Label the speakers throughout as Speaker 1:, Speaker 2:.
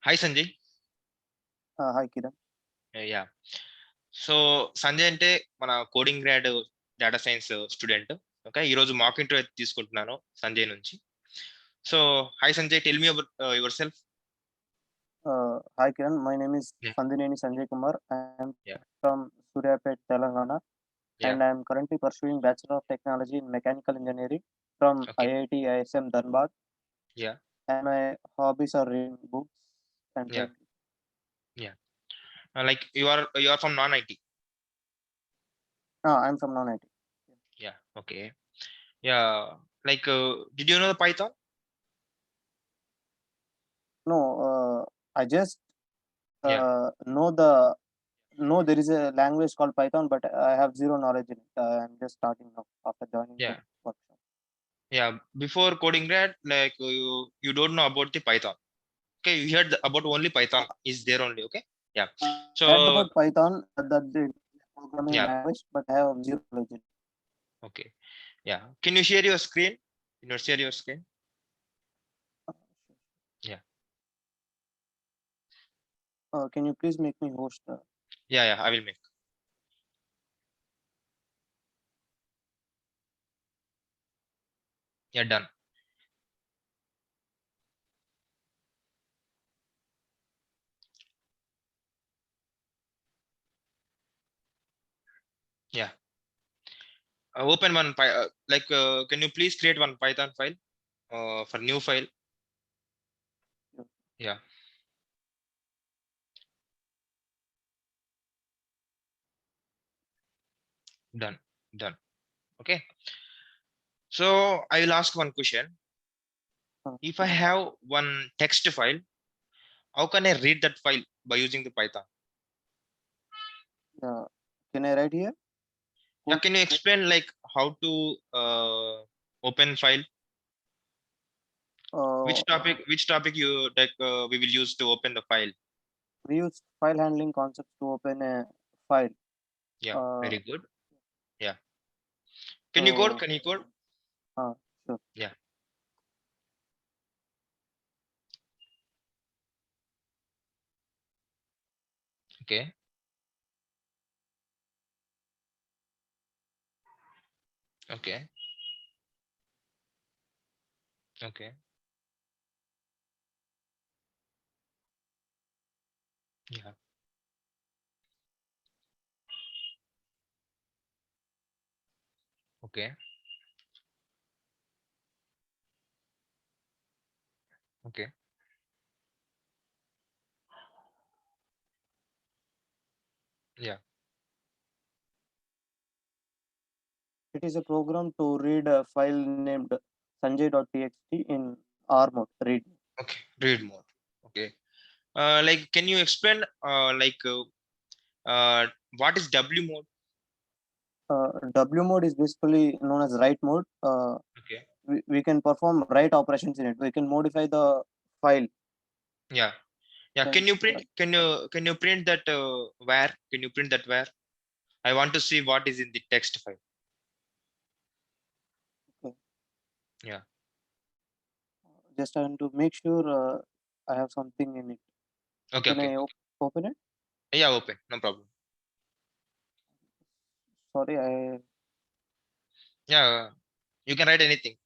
Speaker 1: Hi Sanjay.
Speaker 2: Hi, Kiran.
Speaker 1: Yeah. So Sanjay అంటే మన coding grad data science student. Okay, ఈ రోజు మాక్ ఇంటర్వ్యూ తీసుకుంటున్నాను సంజయ్ నుంచి. So hi Sanjay, tell me about your self.
Speaker 2: Hi, Kiran. My name is
Speaker 1: Yeah.
Speaker 2: Sandhineni Sanjay Kumar. I am
Speaker 1: Yeah.
Speaker 2: from Suryapet, Telangana,
Speaker 1: Yeah.
Speaker 2: and I am currently pursuing Bachelor of Technology in Mechanical Engineering from
Speaker 1: Okay.
Speaker 2: IIT ISM Dhanbad.
Speaker 1: Yeah.
Speaker 2: And my hobbies are reading books and
Speaker 1: Yeah.
Speaker 2: painting.
Speaker 1: Yeah. Like you are from non-IT.
Speaker 2: I'm from non-IT.
Speaker 1: Yeah. Okay. Yeah. Like did you know the Python?
Speaker 2: No, I just
Speaker 1: Yeah.
Speaker 2: know there is a language called Python, but I have zero knowledge in it. I'm just starting now after joining the
Speaker 1: Yeah.
Speaker 2: workshop.
Speaker 1: Yeah. Before coding grad, like you don't know about the Python. Okay, you heard about only Python is there only. Okay. Yeah.
Speaker 2: I heard
Speaker 1: So
Speaker 2: about Python, that the programming
Speaker 1: yeah.
Speaker 2: language, but I have zero knowledge in it.
Speaker 1: Okay. Yeah. Can you share your screen? Can you share your screen? Yeah.
Speaker 2: Can you please make me host?
Speaker 1: Yeah. Yeah. I will make. Yeah. Done. Yeah. Open one. Can you please create one Python file? For new file. Yeah. Done. Done. Okay. So I will ask one question. If I have one text file, how can I read that file by using the Python?
Speaker 2: Can I write here?
Speaker 1: Yeah. Can you explain like how to open file?
Speaker 2: Uh,
Speaker 1: Which topic you like? We will use to open the file.
Speaker 2: we use file handling concepts to open a file.
Speaker 1: Yeah.
Speaker 2: Uh,
Speaker 1: Very good. Yeah. Can you code?
Speaker 2: so,
Speaker 1: Can you code?
Speaker 2: uh, sure.
Speaker 1: Yeah. Okay. Okay. Okay. Yeah. Okay. Okay. Yeah.
Speaker 2: It is a program to read a file named sanjay.txt in R mode. Read.
Speaker 1: Okay. Read mode. Okay. Like, can you explain uh, what is W mode?
Speaker 2: W mode is basically known as write mode.
Speaker 1: Okay.
Speaker 2: We can perform write operations in it. We can modify the file.
Speaker 1: Yeah. Yeah.
Speaker 2: Then,
Speaker 1: Can you print that where? Can you print that where? I want to see what is in the text file.
Speaker 2: okay.
Speaker 1: Yeah.
Speaker 2: Just I want to make sure I have something in it.
Speaker 1: Okay.
Speaker 2: Can
Speaker 1: Okay.
Speaker 2: I open it?
Speaker 1: Yeah. Open. No problem.
Speaker 2: Sorry, I
Speaker 1: Yeah. You can write anything.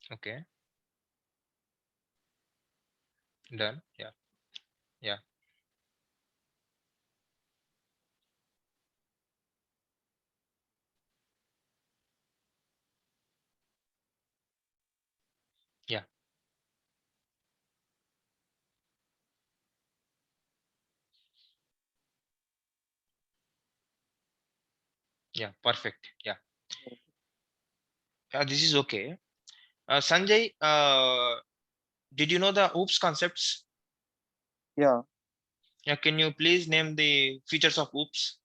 Speaker 1: Okay. Done. Yeah. Yeah. Yeah. Yeah. Perfect. Yeah. This is okay. Sanjay, did you know the OOPS concepts?
Speaker 2: yeah.
Speaker 1: Yeah, can you please name the features of OOPS?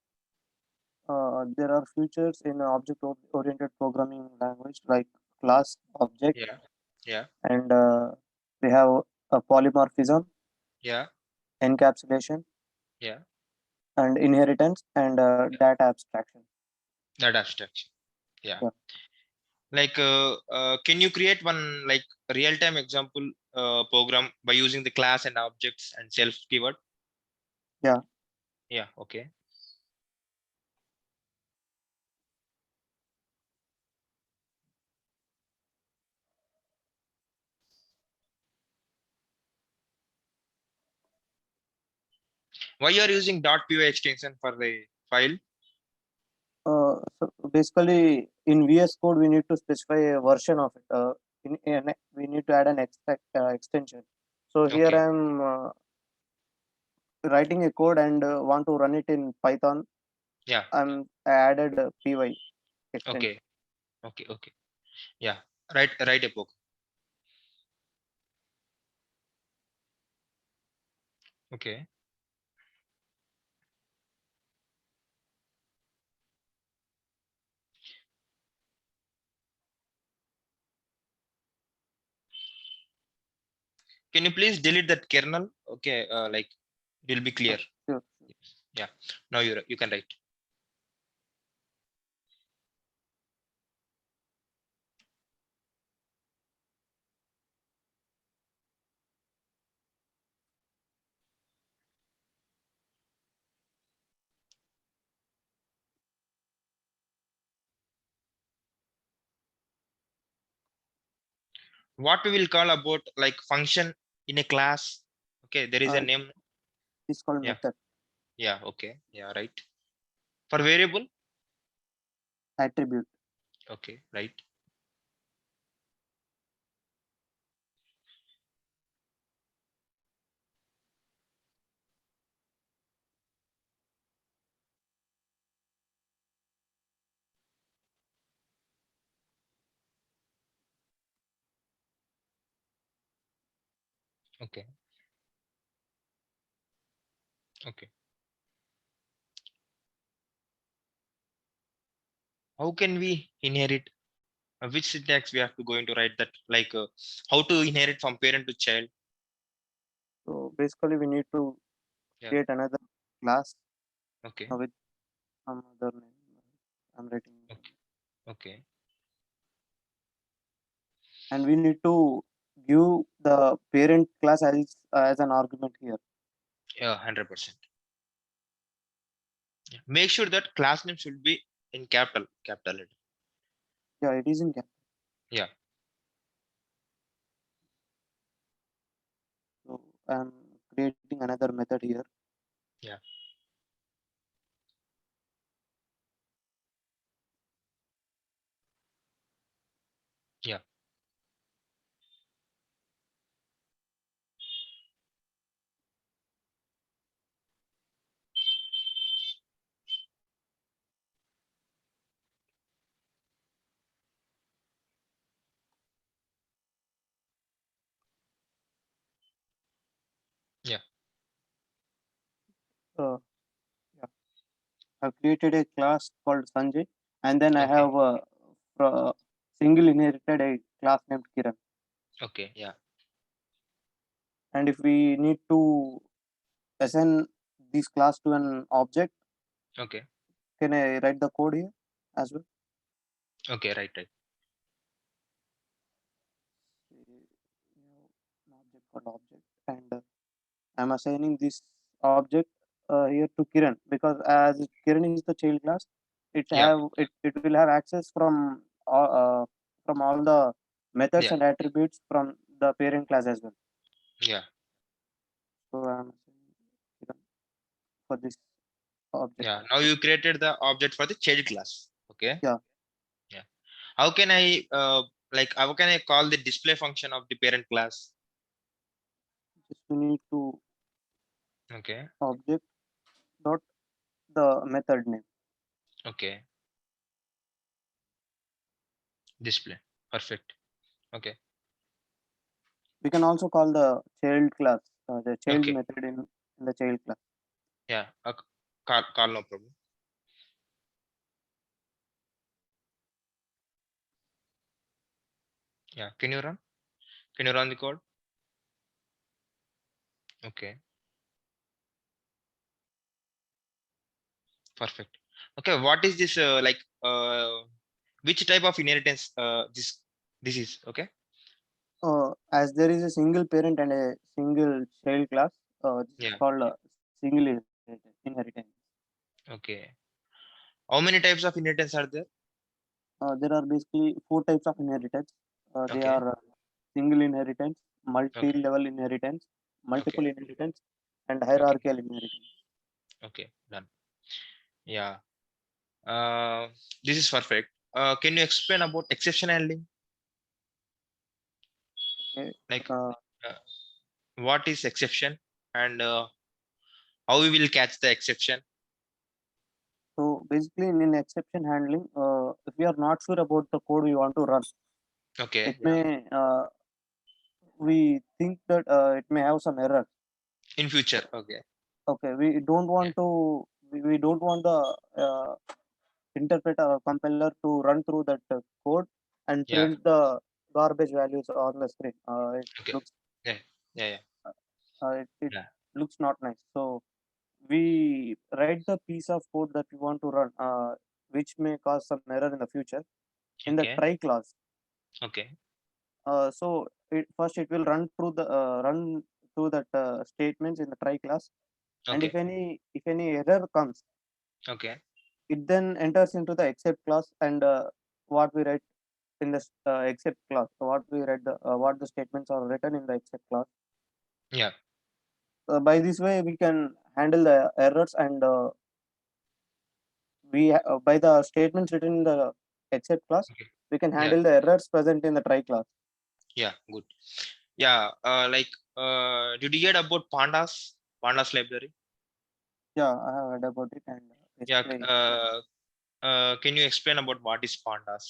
Speaker 2: There are features in object-oriented programming language like class, object,
Speaker 1: Yeah, yeah,
Speaker 2: and we have a polymorphism,
Speaker 1: yeah,
Speaker 2: encapsulation,
Speaker 1: yeah,
Speaker 2: and inheritance, and
Speaker 1: yeah,
Speaker 2: data abstraction.
Speaker 1: That abstraction. Yeah.
Speaker 2: Yeah.
Speaker 1: Like, can you create one like real-time example program by using the class and objects and self keyword?
Speaker 2: Yeah.
Speaker 1: Yeah. Okay. Why you are using .py extension for the file?
Speaker 2: So basically, in VS Code, we need to specify a version of it. We need to add an extract extension. So here
Speaker 1: Okay.
Speaker 2: I am writing a code and want to run it in Python.
Speaker 1: Yeah.
Speaker 2: I added py extension.
Speaker 1: Okay. Okay. Okay. Yeah. Write a book. Okay. Can you please delete that kernel? Okay. Like it will be clear.
Speaker 2: Sure.
Speaker 1: Yeah. Now you can write. What we will call about like function in a class. Okay. There is a
Speaker 2: Uh,
Speaker 1: name.
Speaker 2: it's called
Speaker 1: Yeah.
Speaker 2: method
Speaker 1: Yeah. Okay. Yeah. Right. For variable.
Speaker 2: attribute.
Speaker 1: Okay. Right. Okay. Okay. How can we inherit? Which syntax we have to going to write that? Like how to inherit from parent to child?
Speaker 2: So basically, we need to
Speaker 1: Yeah.
Speaker 2: create another class
Speaker 1: Okay.
Speaker 2: with some other name. I'm writing,
Speaker 1: Okay. Okay.
Speaker 2: and we need to give the parent class as an argument here.
Speaker 1: Yeah. 100%. Yeah. Make sure that class name should be in capital letter.
Speaker 2: Yeah, it is in cap.
Speaker 1: Yeah.
Speaker 2: So I'm creating another method here.
Speaker 1: Yeah. Yeah. Yeah.
Speaker 2: Uh, yeah. I've created a class called Sanjay, and then I
Speaker 1: Okay.
Speaker 2: have uh, single inherited a class named Kiran.
Speaker 1: Okay. Yeah.
Speaker 2: And if we need to assign this class to an object,
Speaker 1: Okay.
Speaker 2: can I write the code here as well?
Speaker 1: Okay. Right. Right.
Speaker 2: We have an object called object, and I'm assigning this object here to Kiran because as Kiran is the child class,
Speaker 1: Yeah.
Speaker 2: it will have access from all the methods
Speaker 1: Yeah.
Speaker 2: and attributes from the parent class as well.
Speaker 1: Yeah.
Speaker 2: So I'm assigning Kiran for this object.
Speaker 1: Yeah. Now you created the object for the child class. Okay.
Speaker 2: Yeah,
Speaker 1: Yeah. How can I like how can I call the display function of the parent class?
Speaker 2: just we need to
Speaker 1: Okay.
Speaker 2: object dot the method name.
Speaker 1: Okay. Display. Perfect. Okay.
Speaker 2: We can also call the child class, the child
Speaker 1: Okay.
Speaker 2: method in the child class.
Speaker 1: Yeah. Call no problem. Yeah. Can you run? Can you run the code? Okay. Perfect. Okay, what is this like which type of inheritance this is? Okay.
Speaker 2: As there is a single parent and a single child class, this is
Speaker 1: Yeah.
Speaker 2: called single inheritance.
Speaker 1: Okay. How many types of inheritance are there?
Speaker 2: There are basically four types of inheritance. They
Speaker 1: Okay.
Speaker 2: are single inheritance,
Speaker 1: Okay.
Speaker 2: multi-level inheritance,
Speaker 1: Okay.
Speaker 2: multiple inheritance, and
Speaker 1: Okay.
Speaker 2: hierarchical inheritance.
Speaker 1: Okay. Done. Yeah. Uh, this is perfect. Can you explain about exception handling?
Speaker 2: Okay.
Speaker 1: Like,
Speaker 2: Uh,
Speaker 1: uh, what is exception and how we will catch the exception?
Speaker 2: so basically, in exception handling, if we are not sure about the code we want to run, it
Speaker 1: Okay.
Speaker 2: may we think that it may have some error.
Speaker 1: In future. Okay.
Speaker 2: Okay, we don't
Speaker 1: Yeah.
Speaker 2: want to. We don't want the interpreter or compiler to run through that code and
Speaker 1: Yeah.
Speaker 2: print the garbage values on the screen. It
Speaker 1: Okay.
Speaker 2: looks
Speaker 1: Yeah. Yeah. Yeah.
Speaker 2: it
Speaker 1: Yeah.
Speaker 2: looks not nice. So we write the piece of code that we want to run, which may cause some error in the future in the
Speaker 1: Okay.
Speaker 2: try class.
Speaker 1: Okay.
Speaker 2: So first it will run through that statements in the try class, and
Speaker 1: Okay.
Speaker 2: if any error comes,
Speaker 1: Okay.
Speaker 2: it then enters into the except class and what we write in the except class. So what the statements are written in the except class.
Speaker 1: Yeah.
Speaker 2: By this way, we can handle the errors and by the statements written in the except class,
Speaker 1: Okay.
Speaker 2: we can
Speaker 1: Yeah.
Speaker 2: handle the errors present in the try class.
Speaker 1: Yeah. Good. Yeah. Like, did you hear about pandas? Pandas library.
Speaker 2: Yeah, I have heard about it and
Speaker 1: Yeah.
Speaker 2: basically
Speaker 1: Can you explain about what is pandas?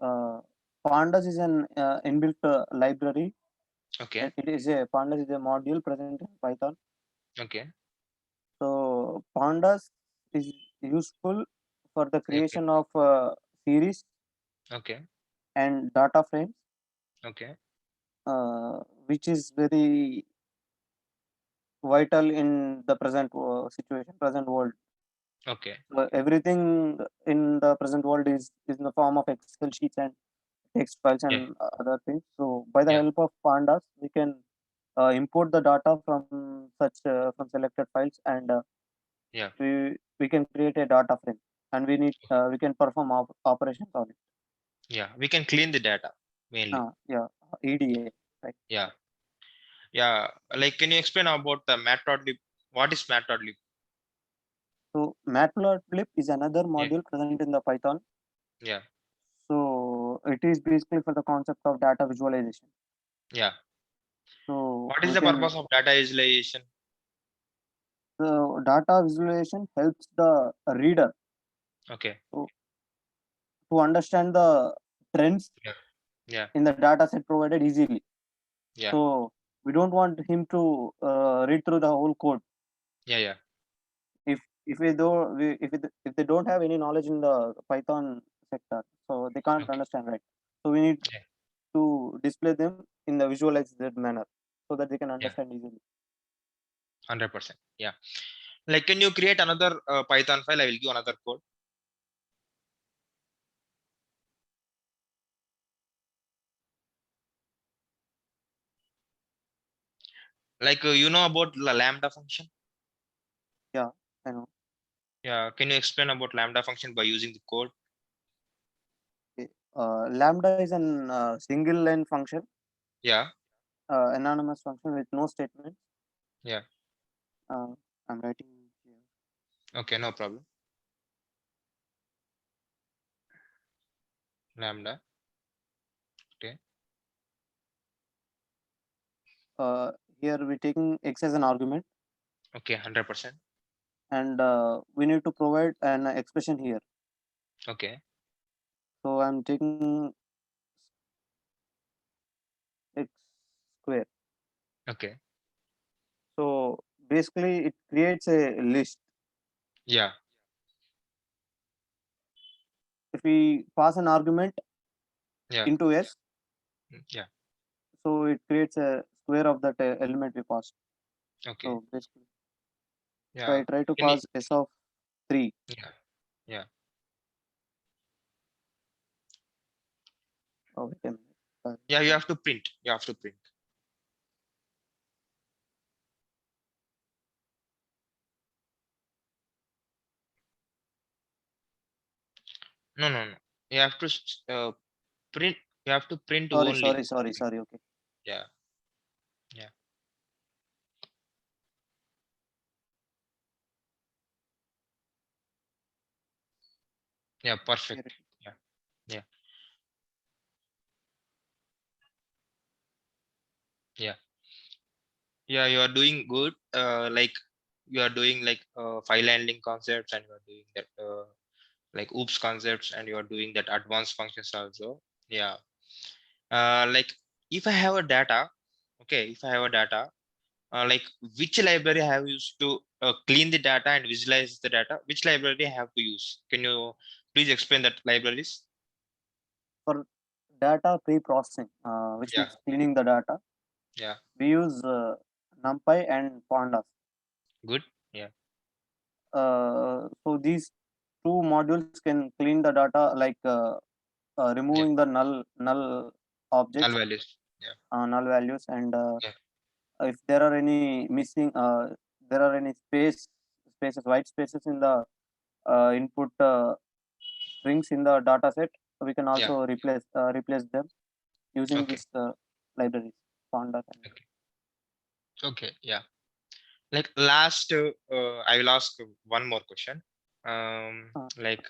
Speaker 2: uh, pandas is an inbuilt library.
Speaker 1: Okay.
Speaker 2: It is a pandas is a module present in Python.
Speaker 1: Okay.
Speaker 2: So pandas is useful for the
Speaker 1: Okay.
Speaker 2: creation of series
Speaker 1: Okay.
Speaker 2: and data frames,
Speaker 1: Okay.
Speaker 2: which is very vital in the present situation, present world.
Speaker 1: Okay.
Speaker 2: Everything in the present world is in the form of Excel sheets and text files
Speaker 1: Yeah.
Speaker 2: and other things. So by the
Speaker 1: Yeah.
Speaker 2: help of pandas, we can import the data from from selected files and
Speaker 1: Yeah.
Speaker 2: we can create a data frame and we can perform operations on it.
Speaker 1: Yeah. We can clean the data mainly.
Speaker 2: Yeah, EDA, right?
Speaker 1: Yeah. Yeah. Like, can you explain about the matplotlib? What is matplotlib?
Speaker 2: So Matplotlib is another
Speaker 1: Yeah.
Speaker 2: module present in the Python.
Speaker 1: Yeah.
Speaker 2: So it is basically for the concept of data visualization.
Speaker 1: Yeah.
Speaker 2: So
Speaker 1: What is
Speaker 2: we
Speaker 1: the
Speaker 2: can
Speaker 1: purpose of data visualization?
Speaker 2: the data visualization helps the reader
Speaker 1: Okay.
Speaker 2: to, to understand the trends
Speaker 1: Yeah. Yeah.
Speaker 2: in the data set provided easily.
Speaker 1: Yeah.
Speaker 2: So we don't want him to read through the whole code.
Speaker 1: Yeah. Yeah.
Speaker 2: If we do if they don't have any knowledge in the Python sector, so they can't
Speaker 1: Okay.
Speaker 2: understand, right? So we need
Speaker 1: Yeah.
Speaker 2: to display them in the visualized manner so that they can
Speaker 1: Yeah.
Speaker 2: understand easily.
Speaker 1: 100%. Yeah. Like, can you create another Python file? I will give another code. Like, you know about the lambda function?
Speaker 2: Yeah, I know.
Speaker 1: Yeah. Can you explain about lambda function by using the code?
Speaker 2: Okay. Lambda is an single line function,
Speaker 1: Yeah.
Speaker 2: anonymous function with no statement.
Speaker 1: Yeah.
Speaker 2: uh, I'm writing here.
Speaker 1: Okay. No problem. Lambda. Okay.
Speaker 2: uh, Here we're taking x as an argument
Speaker 1: Okay. 100%.
Speaker 2: and we need to provide an expression here.
Speaker 1: Okay.
Speaker 2: So I'm taking x square.
Speaker 1: Okay.
Speaker 2: So basically, it creates a list.
Speaker 1: Yeah.
Speaker 2: If we pass an argument
Speaker 1: Yeah.
Speaker 2: into s,
Speaker 1: Yeah.
Speaker 2: so it creates a square of that element we passed.
Speaker 1: Okay.
Speaker 2: So basically, So I
Speaker 1: Yeah.
Speaker 2: try to
Speaker 1: Can you,
Speaker 2: pass s of 3.
Speaker 1: yeah. Yeah.
Speaker 2: Oh, wait a minute.
Speaker 1: Yeah. You have to print. You have to print. No, no, no. You have to print. You have to print
Speaker 2: Sorry,
Speaker 1: only.
Speaker 2: sorry, sorry, sorry. Okay.
Speaker 1: Yeah. Yeah. Yeah.
Speaker 2: Here
Speaker 1: Perfect.
Speaker 2: it is.
Speaker 1: Yeah. Yeah. Yeah. Yeah. You are doing good. Like you are doing like file handling concepts, and you are doing that like oops concepts, and you are doing that advanced functions also. Yeah. Like if I have a data, okay, if I have a data, like which library I have used to clean the data and visualize the data, which library I have to use? Can you please explain that libraries?
Speaker 2: For data pre-processing, which
Speaker 1: Yeah.
Speaker 2: means cleaning the data,
Speaker 1: Yeah.
Speaker 2: we use NumPy and Pandas.
Speaker 1: Good. Yeah.
Speaker 2: So these two modules can clean the data, like
Speaker 1: Yeah.
Speaker 2: removing the null
Speaker 1: Null
Speaker 2: objects,
Speaker 1: values. Yeah.
Speaker 2: null values, and
Speaker 1: Yeah.
Speaker 2: if there are any missing, there are any spaces, white spaces in the input strings in the data set, we can
Speaker 1: Yeah.
Speaker 2: also replace them using
Speaker 1: Okay.
Speaker 2: this libraries, Pandas.
Speaker 1: Okay. Okay. Yeah. Like last, I will ask one more question. Like,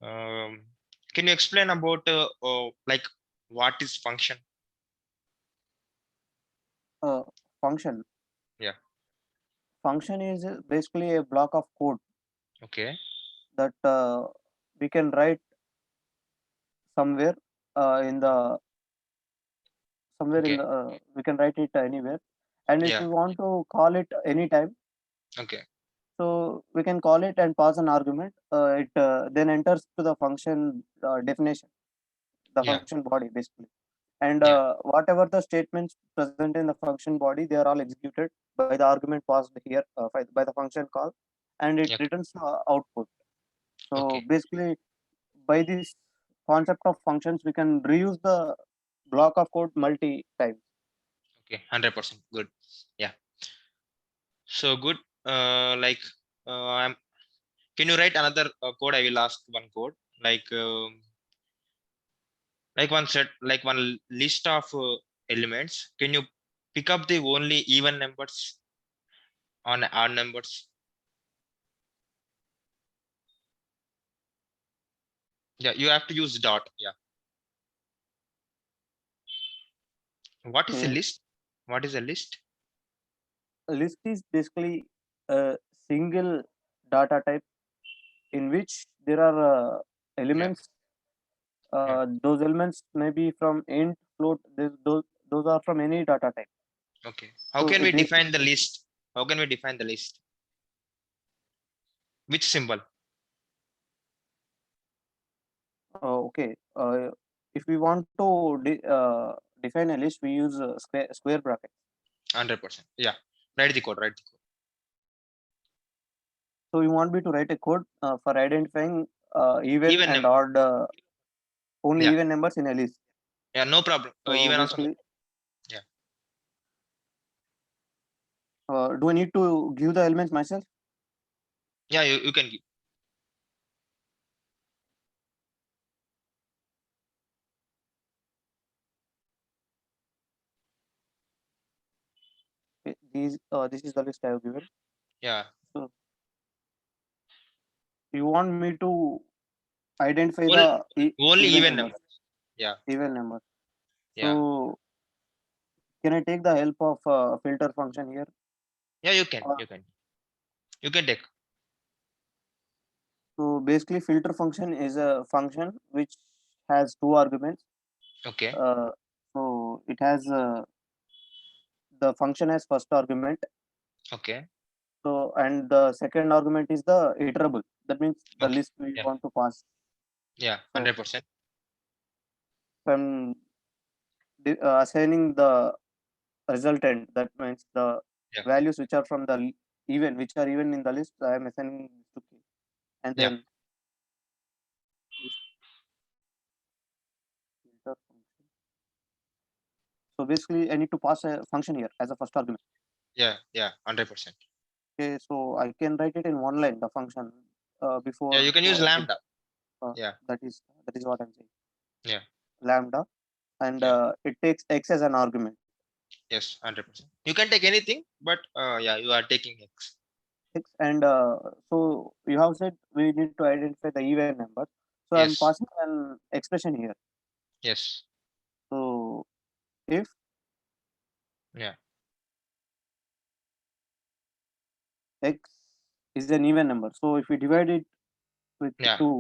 Speaker 1: can you explain about like what is function?
Speaker 2: Uh, function.
Speaker 1: Yeah.
Speaker 2: Function is basically a block of code
Speaker 1: Okay.
Speaker 2: that we can write somewhere in the somewhere in
Speaker 1: Okay.
Speaker 2: the we can write it anywhere, and if
Speaker 1: Yeah.
Speaker 2: we want to call it anytime,
Speaker 1: Okay.
Speaker 2: so we can call it and pass an argument. It then enters to the function definition, the
Speaker 1: Yeah.
Speaker 2: function body basically, and
Speaker 1: Yeah.
Speaker 2: whatever the statements present in the function body, they are all executed by the argument passed here by the function call, and it
Speaker 1: Yeah.
Speaker 2: returns output. So
Speaker 1: Okay.
Speaker 2: basically, by this concept of functions, we can reuse the block of code multi times.
Speaker 1: Okay. 100% good. Yeah. So good. Like, I'm. Can you write another code? I will ask one code. Like, like one set, like one list of elements. Can you pick up the only even numbers on odd numbers? Yeah. You have to use dot. Yeah. What is a
Speaker 2: Okay.
Speaker 1: list? What is a list?
Speaker 2: A list is basically a single data type in which there are
Speaker 1: Yeah.
Speaker 2: elements.
Speaker 1: Yeah.
Speaker 2: Those elements may be from int, float. Those are from any data type.
Speaker 1: Okay. How
Speaker 2: So
Speaker 1: can we
Speaker 2: it basically
Speaker 1: define the list? How can we define the list? Which symbol?
Speaker 2: okay. If we want to define a list, we use square bracket.
Speaker 1: 100%. Yeah. Write the code. Write the code.
Speaker 2: So you want me to write a code for identifying even
Speaker 1: Even
Speaker 2: and
Speaker 1: number.
Speaker 2: odd only
Speaker 1: Yeah.
Speaker 2: even numbers in a list.
Speaker 1: Yeah. No problem.
Speaker 2: So
Speaker 1: Even also no.
Speaker 2: basically,
Speaker 1: Yeah.
Speaker 2: do I need to give the elements myself?
Speaker 1: Yeah. You can give.
Speaker 2: Okay, this is the list I have given.
Speaker 1: Yeah.
Speaker 2: So you want me to identify
Speaker 1: Only,
Speaker 2: the
Speaker 1: only
Speaker 2: even
Speaker 1: even
Speaker 2: numbers,
Speaker 1: number. Yeah.
Speaker 2: even numbers.
Speaker 1: Yeah.
Speaker 2: So can I take the help of filter function here?
Speaker 1: Yeah. You can.
Speaker 2: Uh,
Speaker 1: You can. You can take.
Speaker 2: so basically, filter function is a function which has two arguments.
Speaker 1: Okay.
Speaker 2: Uh, so it has the function as first argument.
Speaker 1: Okay.
Speaker 2: So and the second argument is the iterable. That means the
Speaker 1: Okay.
Speaker 2: list we
Speaker 1: Yeah.
Speaker 2: want to pass.
Speaker 1: Yeah.
Speaker 2: So
Speaker 1: 100%.
Speaker 2: from assigning the resultant, that means the
Speaker 1: Yeah.
Speaker 2: values which are from the even, which are even in the list, I am assigning this to key. And
Speaker 1: Yeah.
Speaker 2: then this filter function. So basically, I need to pass a function here as a first argument.
Speaker 1: Yeah. 100%.
Speaker 2: Okay, so I can write it in one line, the function
Speaker 1: Yeah,
Speaker 2: before
Speaker 1: you can use
Speaker 2: I get
Speaker 1: lambda.
Speaker 2: uh,
Speaker 1: Yeah.
Speaker 2: that is what I'm saying.
Speaker 1: Yeah.
Speaker 2: Lambda, and
Speaker 1: Yeah.
Speaker 2: it takes x as an argument.
Speaker 1: Yes, 100%. You can take anything, but yeah, you are taking X.
Speaker 2: X, and so you have said we need to identify the even number. So I'm
Speaker 1: Yes.
Speaker 2: passing an expression here.
Speaker 1: Yes.
Speaker 2: So if
Speaker 1: Yeah.
Speaker 2: x is an even number, so if we divide it with
Speaker 1: Yeah.
Speaker 2: 2,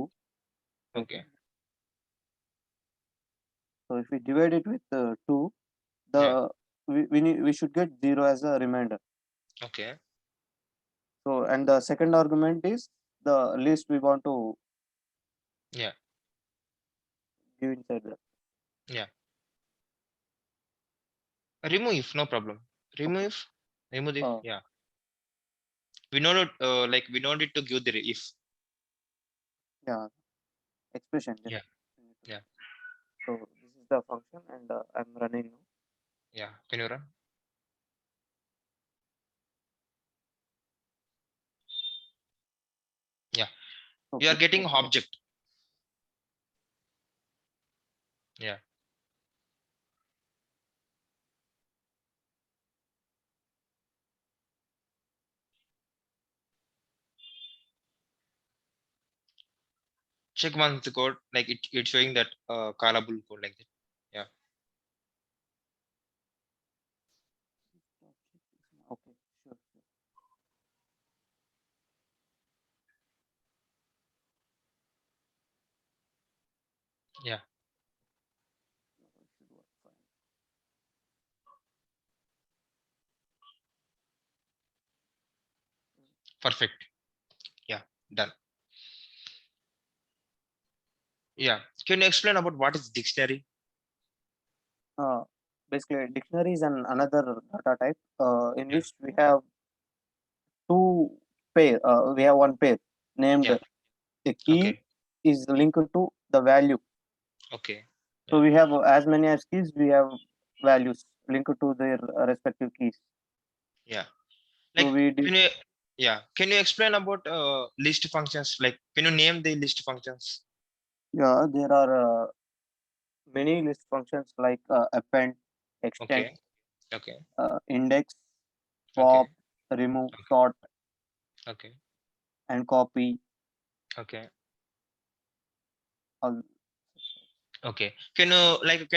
Speaker 2: wait,
Speaker 1: Okay.
Speaker 2: so if we divide it with 2,
Speaker 1: Yeah.
Speaker 2: the we should get 0 as a remainder.
Speaker 1: Okay.
Speaker 2: So, and the second argument is the list we want to
Speaker 1: Yeah.
Speaker 2: give inside that.
Speaker 1: Yeah. Remove if, no problem.
Speaker 2: Okay.
Speaker 1: Remove. Remove if.
Speaker 2: Uh,
Speaker 1: Yeah. We know it. Like we don't need to give the if.
Speaker 2: yeah, expression. Just
Speaker 1: Yeah. Yeah.
Speaker 2: so this is the function, and I'm running now.
Speaker 1: Yeah. Can you run? Yeah. You are
Speaker 2: Okay.
Speaker 1: getting object. Yeah. Check once the code. Like it's showing that callable code like that. Yeah.
Speaker 2: Okay. Sure.
Speaker 1: Yeah.
Speaker 2: Should work fine.
Speaker 1: Perfect. Yeah. Done. Yeah. Can you explain about what is dictionary?
Speaker 2: Uh, Basically, dictionary is another data type in
Speaker 1: Yeah.
Speaker 2: which we have two pair. We have one pair named
Speaker 1: Yeah.
Speaker 2: the key
Speaker 1: Okay.
Speaker 2: is linked to the value.
Speaker 1: Okay.
Speaker 2: So
Speaker 1: Yeah.
Speaker 2: we have as many as keys. We have values linked to their respective keys.
Speaker 1: Yeah.
Speaker 2: So
Speaker 1: Like
Speaker 2: we did.
Speaker 1: can you, yeah, can you explain about list functions? Like can you name the list functions?
Speaker 2: Yeah, there are many list functions like append, extend,
Speaker 1: Okay. Okay.
Speaker 2: index,
Speaker 1: Okay.
Speaker 2: pop, remove,
Speaker 1: Okay.
Speaker 2: sort,
Speaker 1: Okay.
Speaker 2: and copy.
Speaker 1: Okay.
Speaker 2: All.
Speaker 1: Okay. Can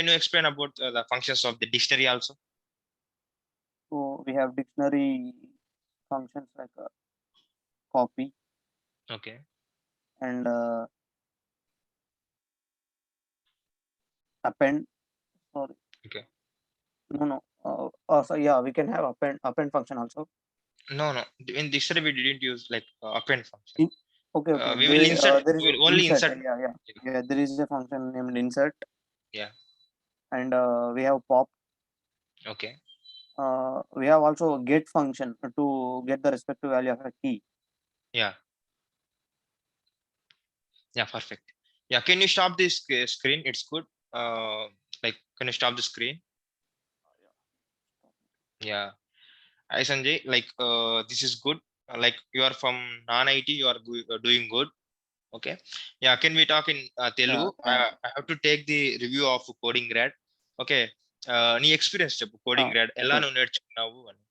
Speaker 1: you explain about the functions of the dictionary also?
Speaker 2: So we have dictionary functions like copy
Speaker 1: Okay.
Speaker 2: and append. Sorry,
Speaker 1: Okay.
Speaker 2: no. So yeah, we can have append function also.
Speaker 1: No, no. In dictionary we didn't use like append function.
Speaker 2: In, okay.
Speaker 1: We will insert.
Speaker 2: There is
Speaker 1: We will only
Speaker 2: insert.
Speaker 1: insert.
Speaker 2: Yeah.
Speaker 1: Yeah.
Speaker 2: Yeah, there is a function named insert,
Speaker 1: Yeah.
Speaker 2: and we have pop.
Speaker 1: Okay.
Speaker 2: We have also get function to get the respective value of a key.
Speaker 1: Yeah. Yeah. Perfect. Yeah. Can you stop this screen? It's good. Like can you stop the screen? Yeah. Hi Sanjay, like this is good. Like you are from non-IT, you are doing good. Okay. Yeah, can we talk in Telugu?
Speaker 2: Yeah, thank you.
Speaker 1: I have to take the review of coding grad. Okay. నీ experience చెప్పు coding grad ఎలా
Speaker 2: Okay.
Speaker 1: నువ్వు నేర్చుకున్నావు అని.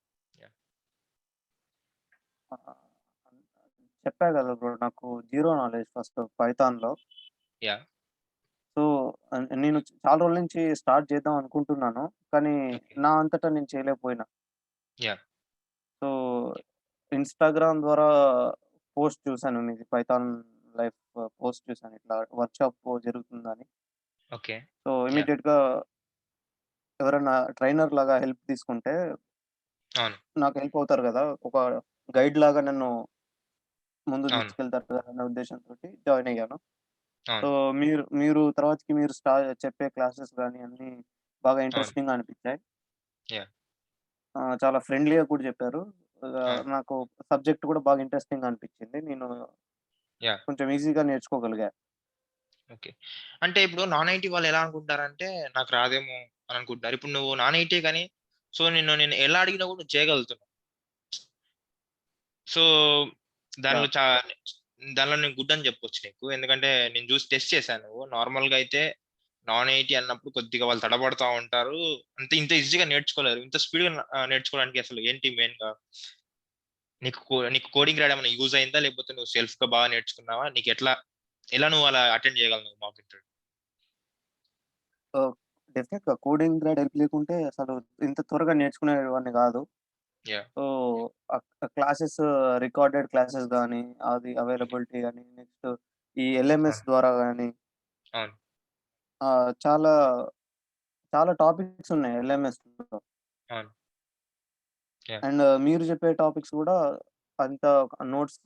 Speaker 2: చెప్పా కదా bro, నాకు zero knowledge first పైథాన్‌లో.
Speaker 1: యా.
Speaker 2: సో, నేను చాలా రోజుల నుంచి స్టార్ట్ చేద్దాం అనుకుంటున్నాను. కానీ
Speaker 1: ఓకే.
Speaker 2: నా అంతటా నేను చేయలేకపోయినా.
Speaker 1: యా.
Speaker 2: సో, ఇన్‌స్టాగ్రామ్ ద్వారా పోస్ట్ చూసాను, మీది పైథాన్ లైఫ్ పోస్ట్ చూసాను. ఇట్లా వర్క్‌షాప్ జరుగుతుందని.
Speaker 1: ఓకే.
Speaker 2: So,
Speaker 1: yeah.
Speaker 2: ఇమ్మీడియేట్‌గా ఎవరైనా ట్రైనర్ లాగా హెల్ప్ తీసుకుంటే
Speaker 1: అవును.
Speaker 2: నాకు హెల్ప్ అవుతారు కదా! ఒక గైడ్ లాగా నన్ను ముందుకు
Speaker 1: అవును.
Speaker 2: తీసుకెళ్తారు కదా అన్న ఉద్దేశంతోటి జాయిన్ అయ్యాను. సో,
Speaker 1: అవును.
Speaker 2: మీరు తర్వాతకి మీరు చెప్పే క్లాసెస్ గాని అన్నీ బాగా
Speaker 1: అవును.
Speaker 2: ఇంట్రెస్టింగ్‌గా అనిపించాయి.
Speaker 1: యా.
Speaker 2: చాలా ఫ్రెండ్లీగా కూడా చెప్పారు.
Speaker 1: ఆ!
Speaker 2: నాకు సబ్జెక్ట్ కూడా బాగా ఇంట్రెస్టింగ్‌గా అనిపించింది. నేను
Speaker 1: యాహ్!
Speaker 2: కొంచెం ఈజీగా నేర్చుకోగలిగా.
Speaker 1: ఓకే. అంటే ఇప్పుడు నాన్ ఐటీ వాళ్ళు ఎలా అనుకుంటారంటే, నాకు రాదేమో అని అనుకుంటారు. ఇప్పుడు నువ్వు నాన్ ఐటీ గాని, సో నేను ఎలా అడిగినా కూడా నువ్వు చేయగలుగుతున్నావు. సో, దానిలో
Speaker 2: యాహ్!
Speaker 1: చా దానిలో నేను గుడ్ అని చెప్పొచ్చు నీకు. ఎందుకంటే నేను చూసి టెస్ట్ చేశాను. నార్మల్‌గా అయితే నాన్ ఐటీ అన్నప్పుడు కొద్దిగా వాళ్ళు తడబడతా ఉంటారు. ఇంత ఈజీగా నేర్చుకోలేరు. ఇంత స్పీడ్‌గా నేర్చుకోవడానికి అసలు ఏంటి మెయిన్‌గా? నీకు కోడింగ్ రాయడం ఏమైనా యూజ్ అయిందా? లేకపోతే నువ్వు సెల్ఫ్‌గా బాగా నేర్చుకున్నావా? ఎలా నువ్వు అలా అటెండ్ చేయగలవు మాక్ ఇంటర్వ్యూ?
Speaker 2: ఆహ్, డెఫినెట్‌గా కోడింగ్ గ్రేడ్ హెల్ప్ లేకుంటే అసలు ఇంత త్వరగా నేర్చుకునేవాడిని గాదు.
Speaker 1: Yeah!
Speaker 2: So, classes recorded classes గానీ, అది
Speaker 1: ఓకే.
Speaker 2: అవైలబిలిటీ గానీ, నెక్స్ట్ ఈ ఎల్ఎంఎస్
Speaker 1: అవును.
Speaker 2: ద్వారా గానీ,
Speaker 1: అవును.
Speaker 2: చాలా, చాలా టాపిక్స్ ఉన్నాయి ఎల్ఎంఎస్‌లో.
Speaker 1: అవును. యాహ్!
Speaker 2: అండ్ మీరు చెప్పే టాపిక్స్ గూడా అంత నోట్స్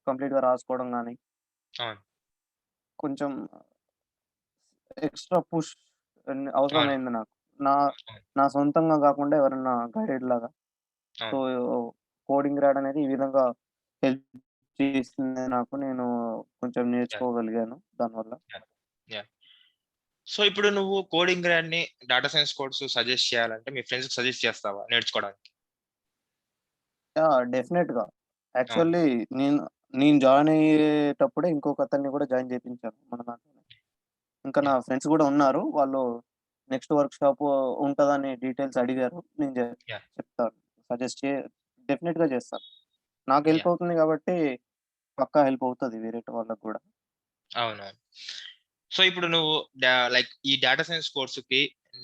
Speaker 2: కంప్లీట్‌గా రాసుకోవడం గానీ,
Speaker 1: అవును.
Speaker 2: కొంచెం ఎక్స్‌ట్రా పుష్
Speaker 1: అవును.
Speaker 2: అవసరమైంది నాకు. నా
Speaker 1: అవును.
Speaker 2: నా సొంతంగా గాకుండా ఎవరన్నా గైడెడ్‌లాగా. సో,
Speaker 1: అవును.
Speaker 2: కోడింగ్ రాయడమనేది ఈ విధంగా హెల్ప్ చేసింది నాకు. నేను కొంచెం
Speaker 1: యాహ్!
Speaker 2: నేర్చుకోగలిగాను దానివల్ల.
Speaker 1: యాహ్! యాహ్! సో, ఇప్పుడు నువ్వు కోడింగ్ గ్రాడ్‌ని డాటా సైన్స్ కోర్స్ సజెస్ట్ చేయాలంటే మీ ఫ్రెండ్స్‌కి సజెస్ట్ చేస్తావా నేర్చుకోవడానికి?
Speaker 2: యాహ్! డెఫినెట్‌గా.
Speaker 1: అవును.
Speaker 2: యాక్చువల్లీ నేను నేను జాయిన్ అయ్యేటప్పుడే ఇంకొకతన్ని గూడా జాయిన్ చేపించాను మన దాంట్లోనే. ఇంకా నా
Speaker 1: యాహ్!
Speaker 2: ఫ్రెండ్స్ గూడా ఉన్నారు. వాళ్ళు నెక్స్ట్ వర్క్‌షాప్ ఉంటదని డీటెయిల్స్ అడిగారు. నేను
Speaker 1: యాహ్!
Speaker 2: చెప్తాను. సజెస్ట్ చే డెఫినెట్‌గా చేస్తాను. నాకు హెల్ప్
Speaker 1: యాహ్!
Speaker 2: అవుతుంది గాబట్టి పక్కా హెల్ప్ అవుతది వేరేటి వాళ్ళకి గూడా.
Speaker 1: అవునవును. సో, ఇప్పుడు నువ్వు లైక్ ఈ డాటా సైన్స్ కోర్స్‌కి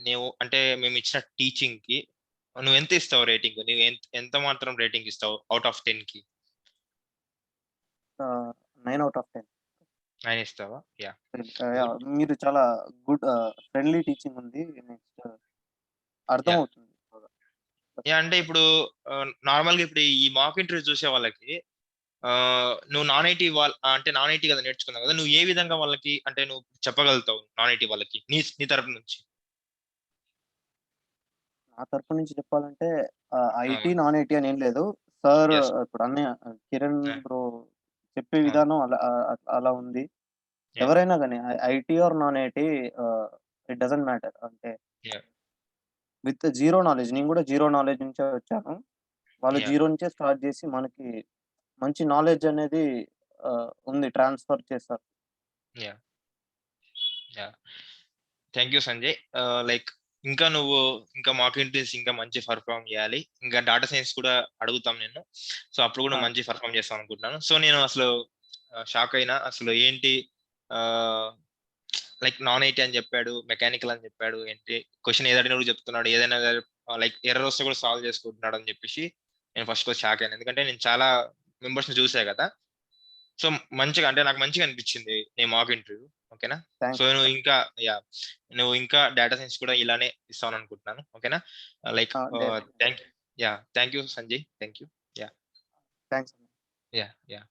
Speaker 1: నువ్వు అంటే మేమిచ్చిన టీచింగ్‌కి నువ్వెంత ఇస్తావు రేటింగ్? నువ్వు ఎంత మాత్రం రేటింగ్ ఇస్తావు ఔట్ ఆఫ్ 10కి?
Speaker 2: 9 ఔట్ ఆఫ్ 10.
Speaker 1: 9 ఇస్తావా? యాహ్!
Speaker 2: యాహ్!
Speaker 1: గుడ్.
Speaker 2: మీరు చాలా గుడ్ ఫ్రెండ్లీ టీచింగ్ ఉంది. Next
Speaker 1: yeah!
Speaker 2: అర్థమవుతుంది బాగా.
Speaker 1: యాహ్! అంటే ఇప్పుడు నార్మల్‌గా ఇప్పుడు ఈ మాక్ ఇంటర్వ్యూ చూసే వాళ్ళకి నువ్వు నాన్ ఐటీ అంటే నాన్ ఐటీ కదా నేర్చుకున్నావు కదా! నువ్వు ఏ విధంగా వాళ్ళకి అంటే నువ్వు చెప్పగలుగుతావు నాన్ ఐటీ వాళ్ళకి నీ తరపు నుంచి?
Speaker 2: నా తరపు నుంచి చెప్పాలంటే
Speaker 1: ఆ!
Speaker 2: ఐటీ, నాన్ ఐటీ అని ఏం లేదు. Sir
Speaker 1: yes.
Speaker 2: ఇప్పుడు అన్నయ్య కిరణ్
Speaker 1: ఆ!
Speaker 2: బ్రో చెప్పే
Speaker 1: అవును.
Speaker 2: విధానం అలా ఉంది.
Speaker 1: యాహ్!
Speaker 2: ఎవరైనా గాని ఐటీ ఆర్ నాన్ ఐటీ ఆహ్, ఇట్ డజంట్ మ్యాటర్. అంటే
Speaker 1: యాహ్!
Speaker 2: విత్ జీరో నాలెడ్జ్ నేను గూడా జీరో నాలెడ్జ్ నుంచే వచ్చాను. వాళ్ళు
Speaker 1: యాహ్!
Speaker 2: జీరో నుంచే స్టార్ట్ జేసి మనకి మంచి నాలెడ్జ్ అనేది ఉంది. ట్రాన్స్‌ఫర్ చేస్తారు.
Speaker 1: Yeah! Yeah! Thank you Sanjay. Like ఇంకా నువ్వు ఇంకా మాక్ ఇంటర్వ్యూస్ ఇంకా మంచి పెర్ఫార్మ్ చేయాలి. ఇంకా డాటా సైన్స్ కూడా అడుగుతాం నిన్ను. సో, అప్పుడు కూడా
Speaker 2: ఆ!
Speaker 1: మంచి పెర్ఫార్మ్ చేస్తావు అనుకుంటున్నాను. సో, నేను అసలు షాక్ అయినా. అసలు ఏంటి ఆహ్, లైక్ నాన్ ఐటీ అని చెప్పాడు, మెకానికల్ అని చెప్పాడు. ఏంటి క్వెషన్ ఏదడిగినా కూడా చెప్తున్నాడు. ఏదైనా లైక్ ఎర్రర్ వస్తే కూడా సాల్వ్ చేసుకుంటున్నాడు అని చెప్పేసి నేను ఫస్ట్‌లో షాక్ అయ్యాను. ఎందుకంటే నేను చాలా మెంబర్స్‌ని చూసా కదా! సో, మంచిగా అంటే నాకు మంచిగా అనిపించింది నీ మాక్ ఇంటర్వ్యూ. ఓకేనా? So,
Speaker 2: thanks.
Speaker 1: యాహ్! నువ్వు ఇంకా డేటా సైన్స్ కూడా ఇలానే ఇస్తావననుకుంటున్నాను. ఓకేనా? లైక్
Speaker 2: డెఫినెట్‌గా.
Speaker 1: Thank you Sanjay. Thank you. Yeah!
Speaker 2: Thanks.
Speaker 1: Yeah! Yeah!